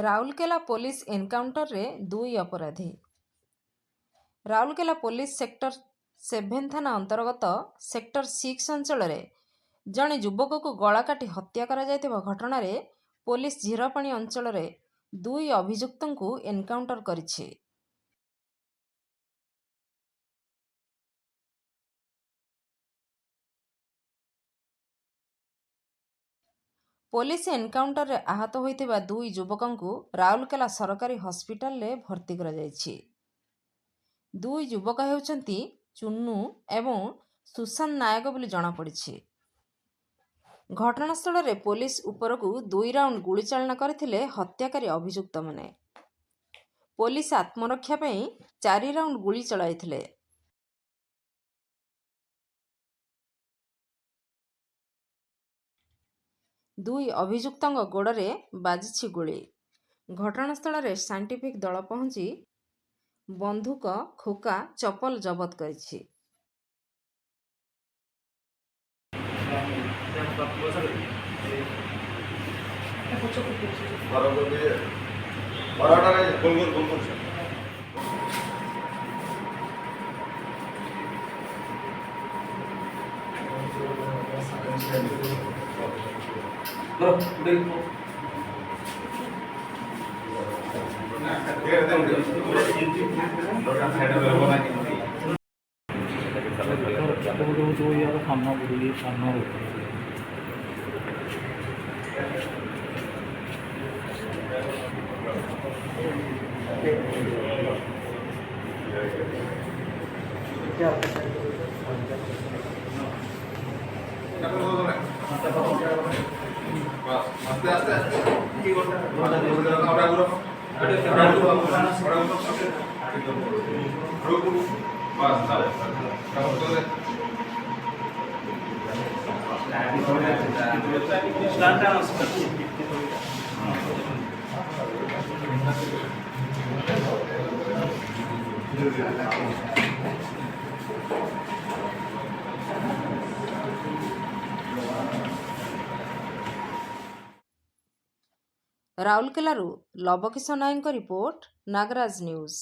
Rourkela police ଏନକାଉଣ୍ଟରରେ 2 ଅପରାଧୀ। Rourkela police sector 7 ଥାନା ଅନ୍ତର୍ଗତ ସେକ୍ଟର 6 ଅଞ୍ଚଳରେ ଜଣେ ଯୁବକକୁ ଗଳା କାଟି ହତ୍ୟା କରାଯାଇଥିବା ଘଟଣାରେ ପୋଲିସ ଝିରପାଣି ଅଞ୍ଚଳରେ 2 ଅଭିଯୁକ୍ତଙ୍କୁ ଏନକାଉଣ୍ଟର କରିଛି। ପୋଲିସ ଏନକାଉଣ୍ଟରରେ ଆହତ ହୋଇଥିବା 2 ଯୁବକଙ୍କୁ ରାଉରକେଲା ସରକାରୀ ହସ୍ପିଟାଲରେ ଭର୍ତ୍ତି କରାଯାଇଛି। 2 ଯୁବକ ହେଉଛନ୍ତି ଚୁନୁ ଏବଂ ସୁଶାନ୍ତ ନାୟକ ବୋଲି ଜଣାପଡ଼ିଛି। ଘଟଣାସ୍ଥଳରେ ପୋଲିସ ଉପରକୁ 2 ରାଉଣ୍ଡ ଗୁଳିଚାଳନା କରିଥିଲେ ହତ୍ୟାକାରୀ ଅଭିଯୁକ୍ତମାନେ। ପୋଲିସ ଆତ୍ମରକ୍ଷା ପାଇଁ 4 ରାଉଣ୍ଡ ଗୁଳି ଚଳାଇଥିଲେ। ଦୁଇ ଅଭିଯୁକ୍ତଙ୍କ ଗୋଡ଼ରେ ବାଜିଛି ଗୁଳି। ଘଟଣାସ୍ଥଳରେ ସାଇଣ୍ଟିଫିକ୍ ଦଳ ପହଞ୍ଚି ବନ୍ଧୁକ, ଖୋକା, ଚପଲ ଜବତ କରିଛି। ରାଉରକେଲାରୁ ଲବକିଶ ନାୟକଙ୍କ ରିପୋର୍ଟ, ନାଗରାଜ ନ୍ୟୁଜ୍।